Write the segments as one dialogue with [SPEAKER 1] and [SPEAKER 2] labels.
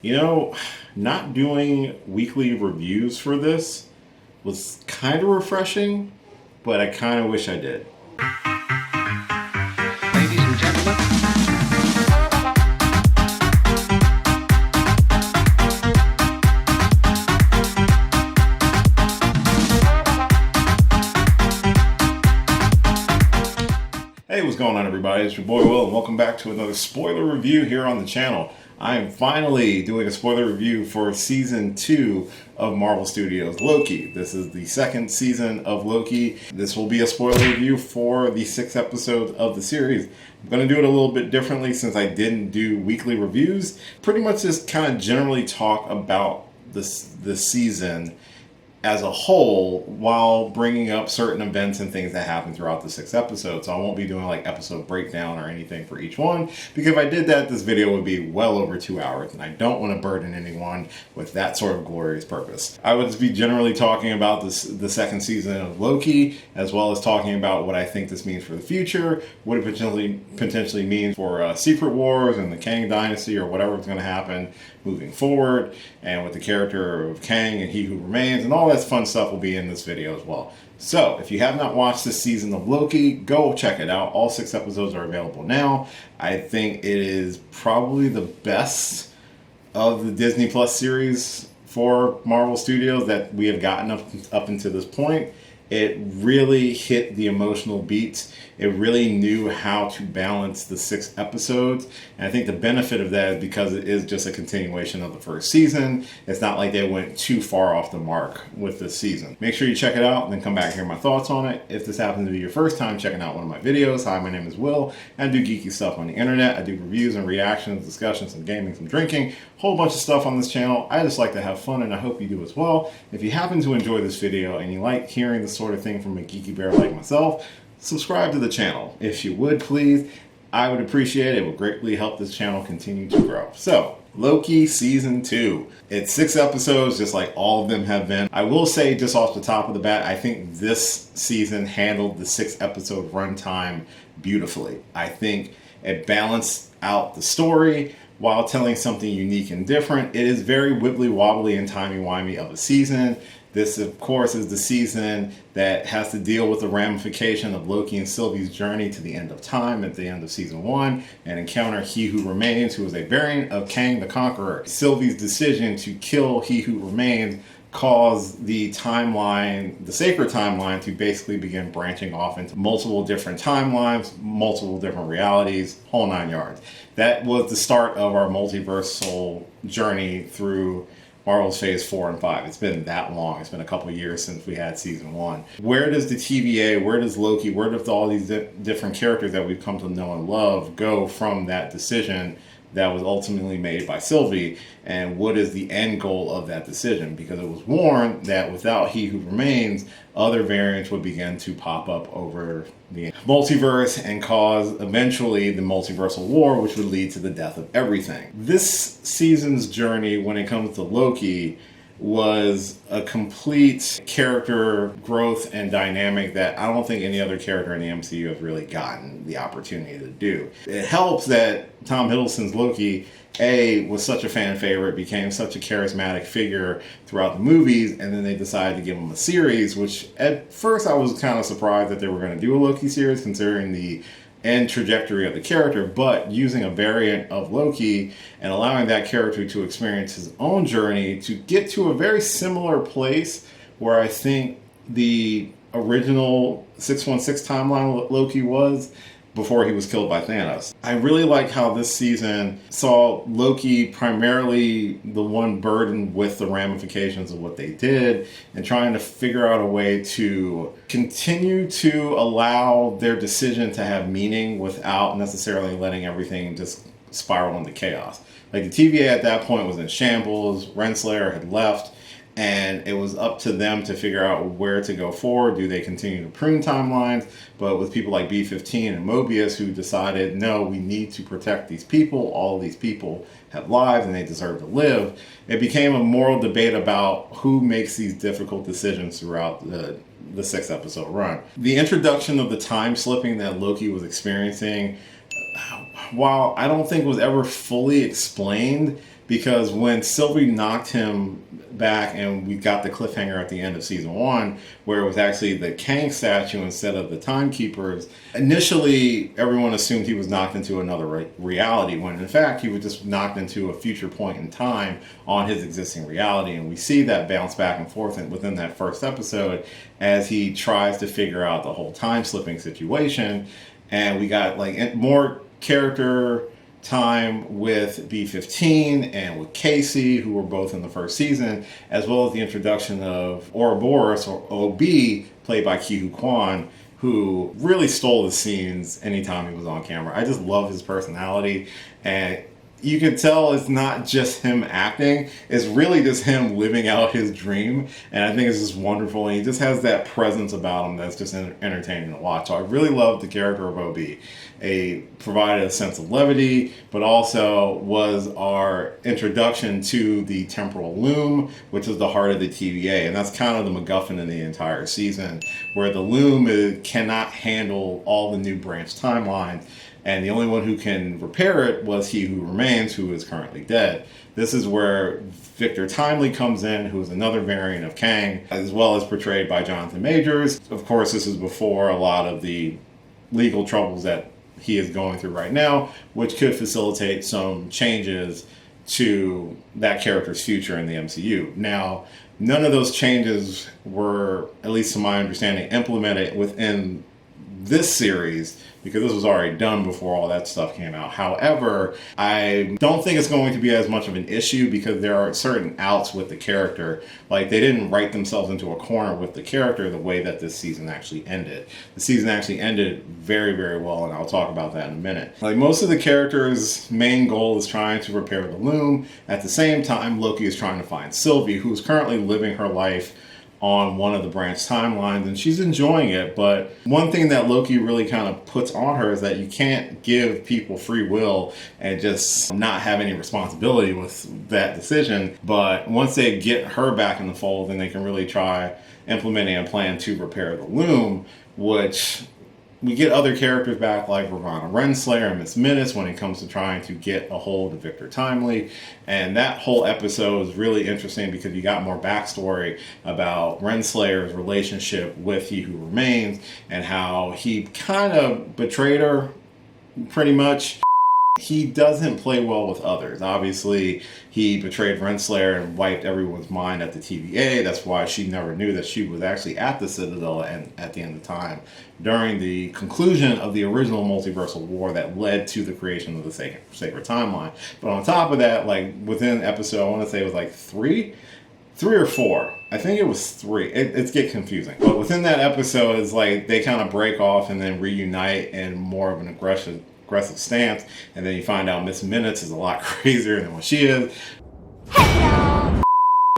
[SPEAKER 1] You know, not doing weekly reviews for this was kind of refreshing, but I kind of wish I did.
[SPEAKER 2] Ladies and gentlemen,
[SPEAKER 1] Hey, what's going on, everybody? It's your boy Will, and welcome back to another spoiler review here on the channel. I am finally doing a spoiler review for Season 2 of Marvel Studios' Loki. This is the second season of Loki. This will be a spoiler review for the 6th episode of the series. I'm going to do it a little bit differently since I didn't do weekly reviews. Pretty much just kind of generally talk about the season as a whole while bringing up certain events and things that happen throughout the 6 episodes. So I won't be doing like episode breakdown or anything for each one, because if I did that, this video would be well over 2 hours, and I don't want to burden anyone with that sort of glorious purpose. I would just be generally talking about the second season of Loki, as well as talking about what I think this means for the future, what it potentially means for Secret Wars and the Kang Dynasty, or whatever is going to happen moving forward, and with the character of Kang and He Who Remains, and all that fun stuff will be in this video as well. So if you have not watched this season of Loki, go check it out. All 6 episodes are available now. I think it is probably the best of the Disney Plus series for Marvel Studios that we have gotten up until this point. It really hit the emotional beats. It really knew how to balance the 6 episodes. And I think the benefit of that is because it is just a continuation of the first season. It's not like they went too far off the mark with this season. Make sure you check it out and then come back and hear my thoughts on it. If this happens to be your first time checking out one of my videos, hi, my name is Will. I do geeky stuff on the internet. I do reviews and reactions, discussions, some gaming, some drinking, a whole bunch of stuff on this channel. I just like to have fun, and I hope you do as well. If you happen to enjoy this video and you like hearing this sort of thing from a geeky bear like myself, subscribe to the channel. If you would, please, I would appreciate it. It would greatly help this channel continue to grow. So, Loki Season 2. It's 6 episodes, just like all of them have been. I will say, just off the top of the bat, I think this season handled the 6 episode runtime beautifully. I think it balanced out the story while telling something unique and different. It is very wibbly wobbly and timey-wimey of a season. This, of course, is the season that has to deal with the ramification of Loki and Sylvie's journey to the end of time at the end of Season 1 and encounter He Who Remains, who is a variant of Kang the Conqueror. Sylvie's decision to kill He Who Remains caused the timeline, the sacred timeline, to basically begin branching off into multiple different timelines, multiple different realities, whole 9 yards. That was the start of our multiversal journey through Marvel's Phase 4 and 5. It's been that long. It's been a couple years since we had Season 1. Where does the TVA, where does Loki, where does all these different characters that we've come to know and love go from that decision that was ultimately made by Sylvie, and what is the end goal of that decision? Because it was warned that without He Who Remains, other variants would begin to pop up over the multiverse and cause eventually the multiversal war, which would lead to the death of everything. This season's journey when it comes to Loki was a complete character growth and dynamic that I don't think any other character in the MCU has really gotten the opportunity to do. It helps that Tom Hiddleston's Loki, was such a fan favorite, became such a charismatic figure throughout the movies, and then they decided to give him a series, which at first I was kind of surprised that they were going to do a Loki series, considering the and trajectory of the character, but using a variant of Loki and allowing that character to experience his own journey to get to a very similar place where I think the original 616 timeline Loki was before he was killed by Thanos. I really like how this season saw Loki primarily the one burdened with the ramifications of what they did and trying to figure out a way to continue to allow their decision to have meaning without necessarily letting everything just spiral into chaos. Like, the TVA at that point was in shambles, Renslayer had left, and it was up to them to figure out where to go forward. Do they continue to prune timelines? But with people like B-15 and Mobius, who decided, no, we need to protect these people. All of these people have lives and they deserve to live. It became a moral debate about who makes these difficult decisions throughout the 6 episode run. The introduction of the time slipping that Loki was experiencing, while I don't think was ever fully explained, because when Sylvie knocked him back and we got the cliffhanger at the end of season 1 where it was actually the Kang statue instead of the timekeepers, initially everyone assumed he was knocked into another reality, when in fact he was just knocked into a future point in time on his existing reality. And we see that bounce back and forth within that first episode as he tries to figure out the whole time slipping situation. And we got like more character time with B-15 and with Casey, who were both in the first season, as well as the introduction of Ouroboros, or OB, played by Ki-Hoo Kwan, who really stole the scenes anytime he was on camera. I just love his personality, and you can tell it's not just him acting, it's really just him living out his dream, and I think it's just wonderful, and he just has that presence about him that's just entertaining to watch. So I really love the character of OB. Provided a sense of levity, but also was our introduction to the temporal loom, which is the heart of the TVA, and that's kind of the MacGuffin in the entire season, where the loom cannot handle all the new branch timelines, and the only one who can repair it was He Who Remains, who is currently dead. This is where Victor Timely comes in, who is another variant of Kang, as well as portrayed by Jonathan Majors. Of course, this is before a lot of the legal troubles that he is going through right now, which could facilitate some changes to that character's future in the MCU. Now, none of those changes were, at least to my understanding, implemented within this series, because this was already done before all that stuff came out. However, I don't think it's going to be as much of an issue because there are certain outs with the character. Like, they didn't write themselves into a corner with the character the way that this season actually ended. The season actually ended very, very well, and I'll talk about that in a minute. Like, most of the characters' main goal is trying to repair the loom. At the same time, Loki is trying to find Sylvie, who's currently living her life on one of the branch timelines, and she's enjoying it. But one thing that Loki really kind of puts on her is that you can't give people free will and just not have any responsibility with that decision. But once they get her back in the fold, then they can really try implementing a plan to repair the loom, which we get other characters back like Ravonna Renslayer and Miss Minutes when it comes to trying to get a hold of Victor Timely. And that whole episode is really interesting because you got more backstory about Renslayer's relationship with He Who Remains and how he kind of betrayed her, pretty much. He doesn't play well with others. Obviously, he betrayed Renslayer and wiped everyone's mind at the TVA. That's why she never knew that she was actually at the Citadel and at the end of time during the conclusion of the original multiversal war that led to the creation of the sacred timeline. But on top of that, like within episode, I want to say it was like three or four. I think it was 3. It's get confusing. But within that episode, it's like they kind of break off and then reunite in more of an aggressive stance, and then you find out Miss Minutes is a lot crazier than what she is.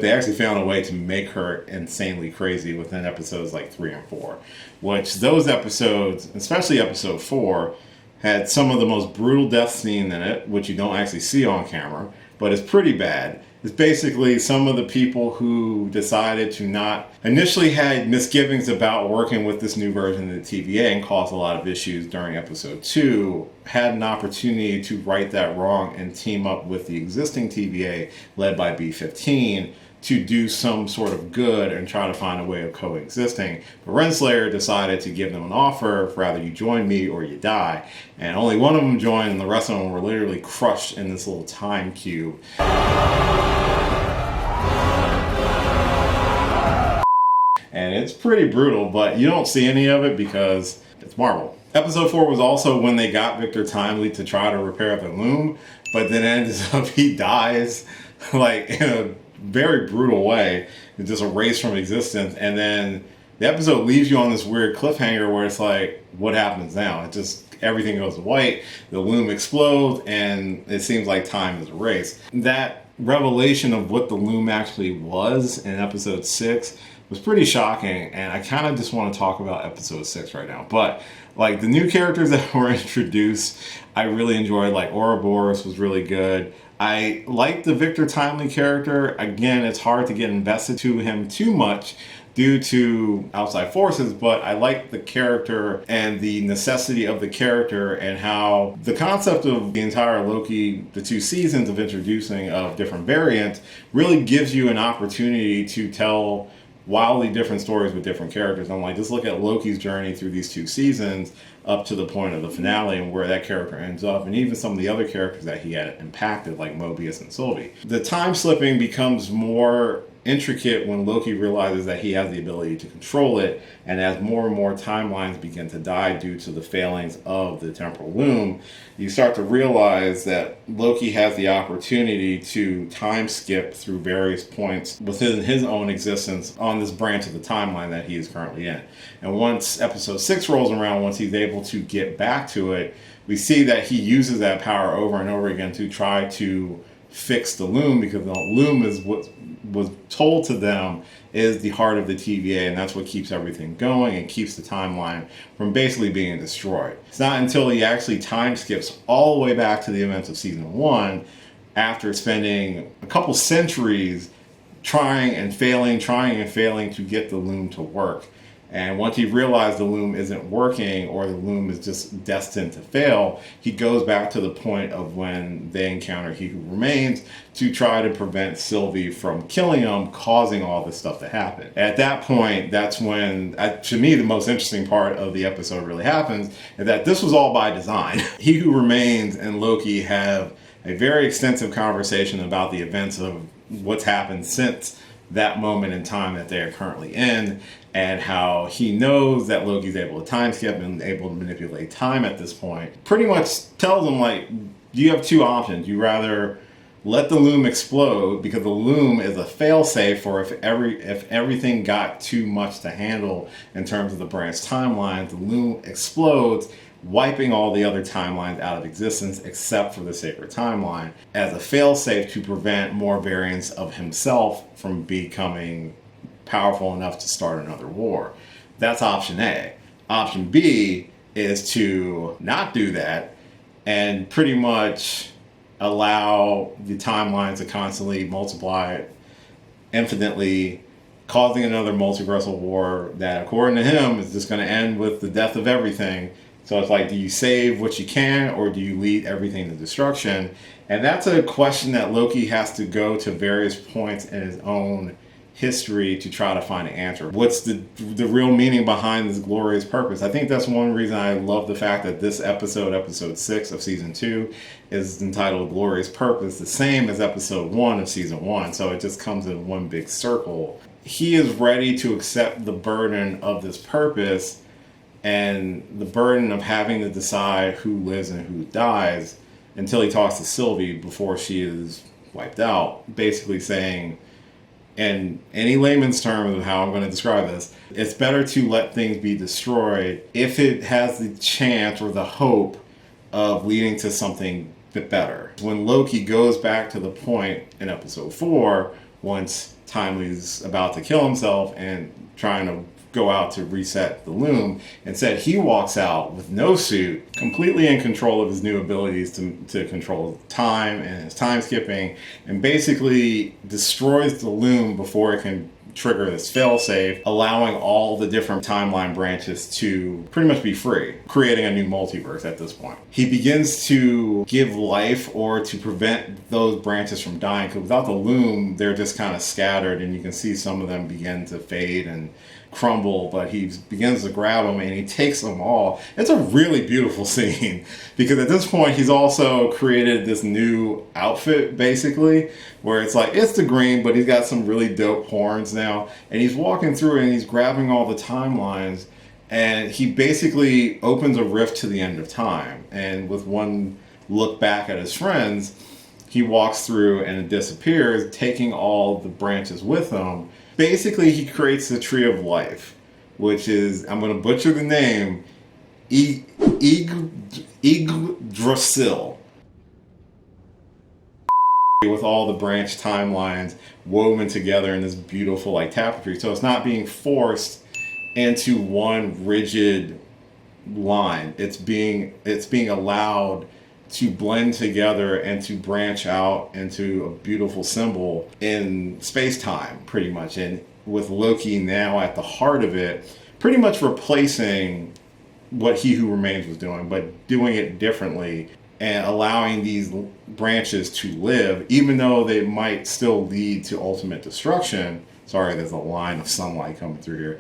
[SPEAKER 1] They actually found a way to make her insanely crazy within episodes like 3 and 4, which those episodes, especially episode 4, had some of the most brutal death scene in it, which you don't actually see on camera, but it's pretty bad. It's basically some of the people who decided to not, initially had misgivings about working with this new version of the TVA and caused a lot of issues during episode 2, had an opportunity to right that wrong and team up with the existing TVA led by B-15 to do some sort of good and try to find a way of coexisting. But Renslayer decided to give them an offer, rather you join me or you die. And only one of them joined, and the rest of them were literally crushed in this little time cube. And it's pretty brutal, but you don't see any of it because it's Marvel. Episode 4 was also when they got Victor Timely to try to repair the loom, but then it ends up he dies like in a very brutal way. It's just erased from existence, and then the episode leaves you on this weird cliffhanger where it's like, what happens now? It just, everything goes white, the loom explodes, and it seems like time is erased. That revelation of what the loom actually was in episode 6 was pretty shocking, and I kind of just want to talk about episode 6 right now. But like the new characters that were introduced, I really enjoyed. Like Ouroboros was really good. I like the Victor Timely character. Again, it's hard to get invested to him too much due to outside forces, but I like the character and the necessity of the character and how the concept of the entire Loki, the 2 seasons of introducing of different variants, really gives you an opportunity to tell wildly different stories with different characters. I'm like, just look at Loki's journey through these 2 seasons up to the point of the finale and where that character ends up, and even some of the other characters that he had impacted, like Mobius and Sylvie. The time slipping becomes more intricate when Loki realizes that he has the ability to control it, and as more and more timelines begin to die due to the failings of the temporal loom, you start to realize that Loki has the opportunity to time skip through various points within his own existence on this branch of the timeline that he is currently in. And once episode 6 rolls around, once he's able to get back to it, we see that he uses that power over and over again to try to fix the loom, because the loom is what was told to them is the heart of the TVA, and that's what keeps everything going and keeps the timeline from basically being destroyed. It's not until he actually time skips all the way back to the events of season 1, after spending a couple centuries trying and failing to get the loom to work. And once he realized the loom isn't working, or the loom is just destined to fail, he goes back to the point of when they encounter He Who Remains to try to prevent Sylvie from killing him, causing all this stuff to happen. At that point, that's when, to me, the most interesting part of the episode really happens, is that this was all by design. He Who Remains and Loki have a very extensive conversation about the events of what's happened since that moment in time that they are currently in, and how he knows that Loki's able to time skip and able to manipulate time at this point. Pretty much tells him, like, you have 2 options. You rather let the loom explode, because the loom is a failsafe for if everything got too much to handle in terms of the branch timelines, the loom explodes, wiping all the other timelines out of existence except for the sacred timeline, as a failsafe to prevent more variants of himself from becoming powerful enough to start another war. That's option A. Option B is to not do that and pretty much allow the timelines to constantly multiply infinitely, causing another multiversal war that, according to him, is just going to end with the death of everything. So it's like, do you save what you can, or do you lead everything to destruction? And that's a question that Loki has to go to various points in his own history to try to find an answer. What's the real meaning behind this glorious purpose? I think that's one reason I love the fact that this episode 6 of season 2, is entitled Glorious Purpose, the same as episode 1 of season 1. So it just comes in one big circle. He is ready to accept the burden of this purpose and the burden of having to decide who lives and who dies, until he talks to Sylvie before she is wiped out, basically saying, in any layman's terms of how I'm going to describe this, it's better to let things be destroyed if it has the chance or the hope of leading to something better. When Loki goes back to the point in episode 4, once Timely's about to kill himself and trying to go out to reset the loom, instead he walks out with no suit, completely in control of his new abilities to control time and his time skipping, and basically destroys the loom before it can trigger this failsafe, allowing all the different timeline branches to pretty much be free, creating a new multiverse at this point. He begins to give life, or to prevent those branches from dying, because without the loom, they're just kind of scattered, and you can see some of them begin to fade and crumble, but he begins to grab them and he takes them all. It's a really beautiful scene, because at this point he's also created this new outfit, basically, where it's like, it's the green, but he's got some really dope horns now, and he's walking through and he's grabbing all the timelines, and he basically opens a rift to the end of time, and with one look back at his friends, he walks through and it disappears, taking all the branches with him. Basically, he creates the Tree of Life, which is, I'm going to butcher the name, Yggdrasil, with all the branch timelines woven together in this beautiful like tapestry. So it's not being forced into one rigid line. It's being allowed to blend together and to branch out into a beautiful symbol in space-time, pretty much. And with Loki now at the heart of it, pretty much replacing what He Who Remains was doing, but doing it differently and allowing these branches to live, even though they might still lead to ultimate destruction. Sorry, there's a line of sunlight coming through here.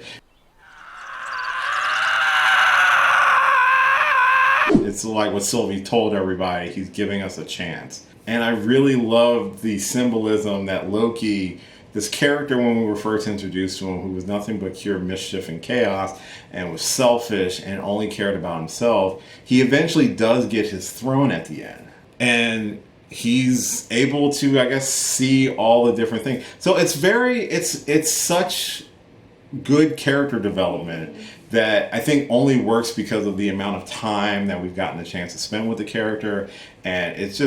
[SPEAKER 1] It's like what Sylvie told everybody, he's giving us a chance. And I really love the symbolism that Loki, this character when we were first introduced to him, who was nothing but pure mischief and chaos and was selfish and only cared about himself, he eventually does get his throne at the end. And he's able to, I guess, see all the different things. So it's such good character development that I think only works because of the amount of time that we've gotten the chance to spend with the character. And it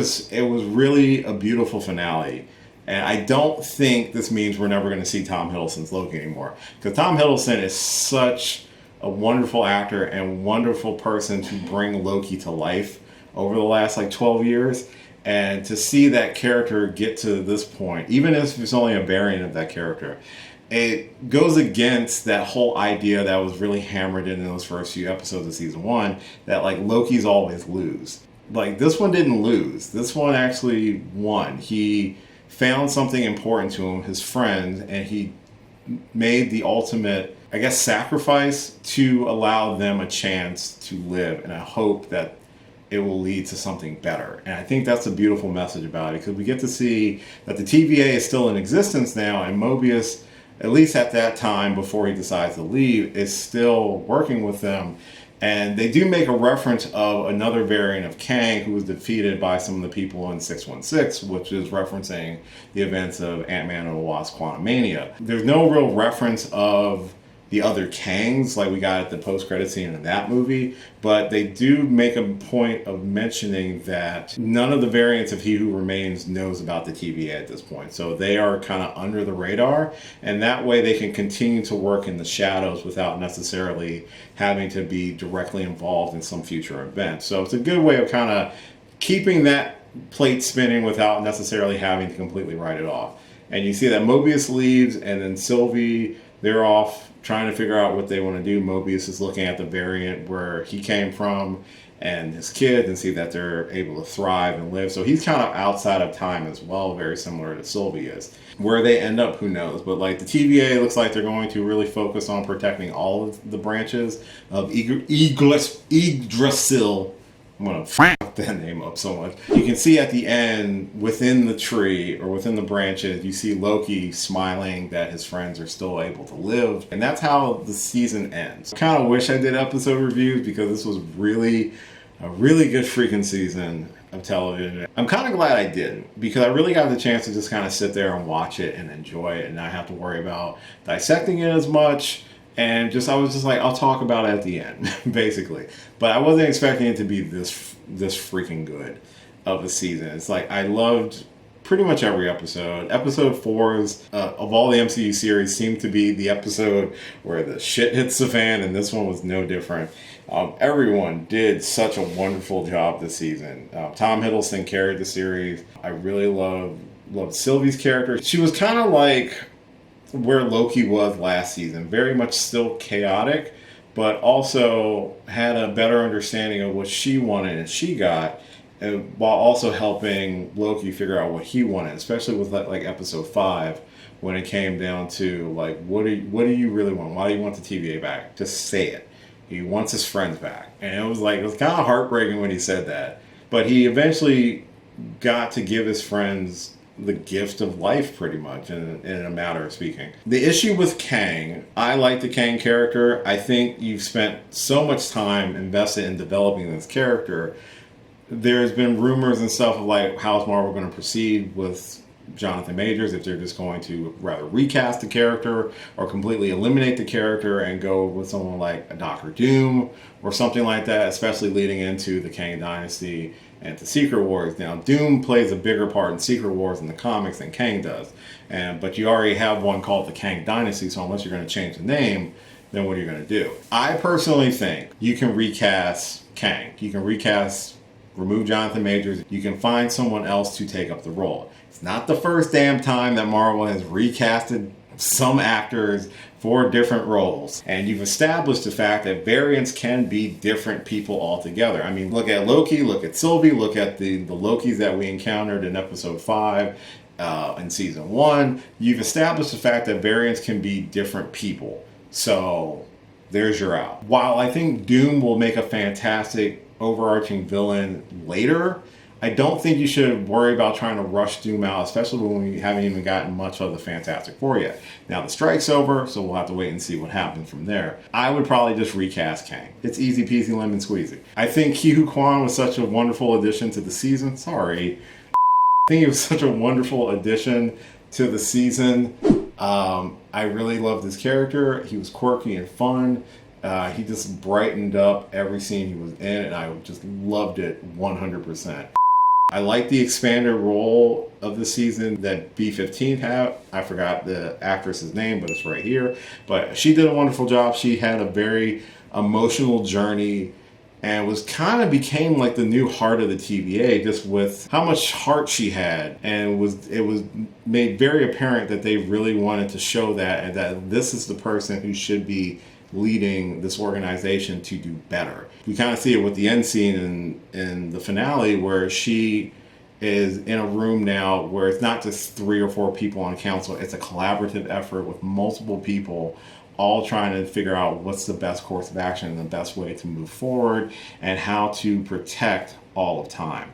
[SPEAKER 1] was really a beautiful finale. And I don't think this means we're never going to see Tom Hiddleston's Loki anymore. Because Tom Hiddleston is such a wonderful actor and wonderful person to bring Loki to life over the last 12 years. And to see that character get to this point, even if it's only a variant of that character, it goes against that whole idea that was really hammered in those first few episodes of season 1, that Loki's always lose. This one didn't lose. This one actually won. He found something important to him, his friend, and he made the ultimate, I guess, sacrifice to allow them a chance to live. And I hope that it will lead to something better. And I think that's a beautiful message about it, because we get to see that the TVA is still in existence now, and Mobius, at least at that time before he decides to leave, is still working with them. And they do make a reference of another variant of Kang who was defeated by some of the people in 616, which is referencing the events of Ant-Man and the Wasp: Quantumania. There's no real reference of the other Kangs like we got at the post-credit scene in that movie, but they do make a point of mentioning that none of the variants of He Who Remains knows about the TVA at this point. So they are kind of under the radar, and that way they can continue to work in the shadows without necessarily having to be directly involved in some future event. So it's a good way of kind of keeping that plate spinning without necessarily having to completely write it off. And you see that Mobius leaves, and then Sylvie, they're off trying to figure out what they want to do. Mobius is looking at the variant where he came from and his kids, and see that they're able to thrive and live. So he's kind of outside of time as well, very similar to Sylvie is. Where they end up, who knows? But the TVA looks like they're going to really focus on protecting all of the branches of Yggdrasil. I'm going to fuck that name up so much. You can see at the end, within the tree or within the branches, you see Loki smiling that his friends are still able to live. And that's how the season ends. I kind of wish I did episode reviews, because this was really a really good freaking season of television. I'm kind of glad I didn't, because I really got the chance to just kind of sit there and watch it and enjoy it and not have to worry about dissecting it as much. And I was just like, I'll talk about it at the end, basically. But I wasn't expecting it to be this freaking good of a season. It's I loved pretty much every episode. Episode 4's of all the MCU series seemed to be the episode where the shit hits the fan, and this one was no different. Everyone did such a wonderful job this season. Tom Hiddleston carried the series. I really loved Sylvie's character. She was kind of where Loki was last season, very much still chaotic, but also had a better understanding of what she wanted and she got, and while also helping Loki figure out what he wanted, especially with episode 5, when it came down to what do you really want? Why do you want the TVA back? Just say it. He wants his friends back. And it was kind of heartbreaking when he said that, but he eventually got to give his friends the gift of life, pretty much, in a matter of speaking. The issue with Kang, I like the Kang character. I think you've spent so much time invested in developing this character. There's been rumors and stuff of how's Marvel going to proceed with Jonathan Majors, if they're just going to rather recast the character or completely eliminate the character and go with someone like a Doctor Doom or something like that, especially leading into the Kang Dynasty and the Secret Wars. Now, Doom plays a bigger part in Secret Wars in the comics than Kang does, but you already have one called the Kang Dynasty, so unless you're going to change the name, then what are you going to do? I personally think you can recast Kang. You can remove Jonathan Majors. You can find someone else to take up the role. It's not the first damn time that Marvel has recasted some actors for different roles. And you've established the fact that variants can be different people altogether. I mean, look at Loki, look at Sylvie, look at the Lokis that we encountered in episode 5 in season 1. You've established the fact that variants can be different people. So there's your out. While I think Doom will make a fantastic overarching villain later, I don't think you should worry about trying to rush Doom out, especially when we haven't even gotten much of the Fantastic Four yet. Now the strike's over, so we'll have to wait and see what happens from there. I would probably just recast Kang. It's easy peasy lemon squeezy. I think Ke Kwan was such a wonderful addition to the season. Sorry. I think he was such a wonderful addition to the season. I really loved his character. He was quirky and fun. He just brightened up every scene he was in, and I just loved it 100%. I like the expanded role of the season that B-15 had. I forgot the actress's name, but it's right here. But she did a wonderful job. She had a very emotional journey and became like the new heart of the TVA, just with how much heart she had. And it was made very apparent that they really wanted to show that, and that this is the person who should be leading this organization to do better. We kind of see it with the end scene in the finale, where she is in a room now where it's not just 3 or 4 people on council, it's a collaborative effort with multiple people all trying to figure out what's the best course of action and the best way to move forward and how to protect all of time,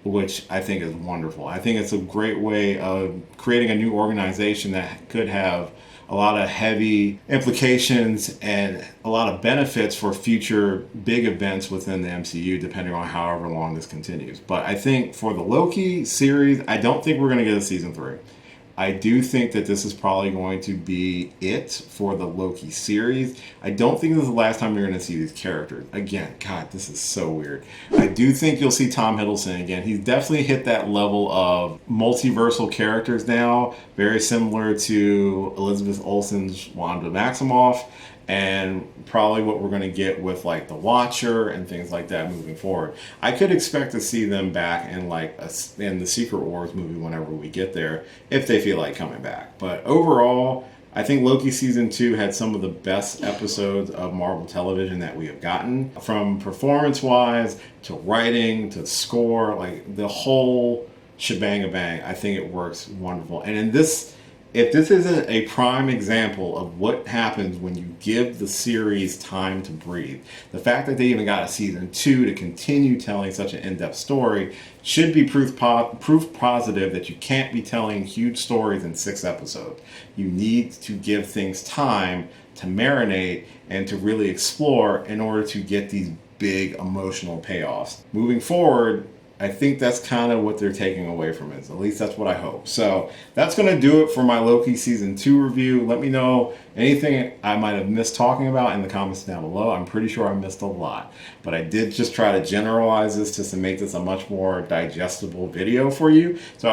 [SPEAKER 1] which I think is wonderful. I think it's a great way of creating a new organization that could have a lot of heavy implications and a lot of benefits for future big events within the MCU, depending on however long this continues. But I think for the Loki series, I don't think we're going to get a season 3. I do think that this is probably going to be it for the Loki series. I don't think this is the last time you're going to see these characters. Again, God, this is so weird. I do think you'll see Tom Hiddleston again. He's definitely hit that level of multiversal characters now, very similar to Elizabeth Olsen's Wanda Maximoff, and probably what we're going to get with like the Watcher and things like that moving forward. I could expect to see them back in in the Secret Wars movie whenever we get there, if they feel like coming back. But overall, I think Loki season 2 had some of the best episodes of Marvel television that we have gotten, from performance-wise to writing to score, like the whole shebang-a-bang. I think it works wonderful. And if this isn't a prime example of what happens when you give the series time to breathe, the fact that they even got a season 2 to continue telling such an in-depth story should be proof positive that you can't be telling huge stories in 6 episodes. You need to give things time to marinate and to really explore in order to get these big emotional payoffs. Moving forward, I think that's kind of what they're taking away from it. At least that's what I hope. So that's going to do it for my Loki Season 2 review. Let me know anything I might have missed talking about in the comments down below. I'm pretty sure I missed a lot. But I did just try to generalize this just to make this a much more digestible video for you. So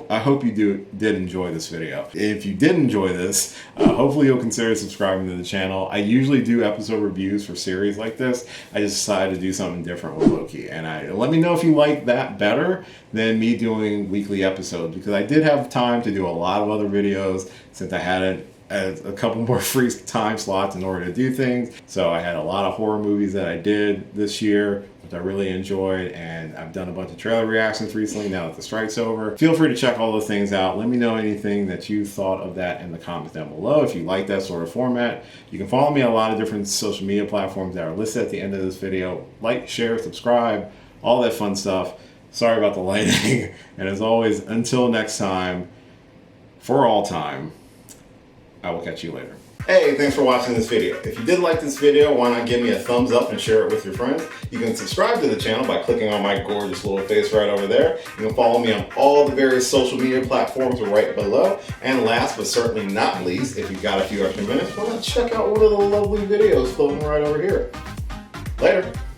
[SPEAKER 1] I hope you did enjoy this video. If you did enjoy this, hopefully you'll consider subscribing to the channel. I usually do episode reviews for series like this. I just decided to do something different with Loki. And let me know if you like that better than me doing weekly episodes, because I did have time to do a lot of other videos since I had a couple more free time slots in order to do things. So I had a lot of horror movies that I did this year, which I really enjoyed, and I've done a bunch of trailer reactions recently now that the strike's over. Feel free to check all those things out. Let me know anything that you thought of that in the comments down below. If you like that sort of format, you can follow me on a lot of different social media platforms that are listed at the end of this video. Like, share, subscribe, all that fun stuff. Sorry about the lighting. And as always, until next time, for all time, I will catch you later. Hey, thanks for watching this video. If you did like this video, why not give me a thumbs up and share it with your friends? You can subscribe to the channel by clicking on my gorgeous little face right over there. You can follow me on all the various social media platforms right below. And last but certainly not least, if you've got a few extra minutes, why not check out one of the lovely videos floating right over here. Later.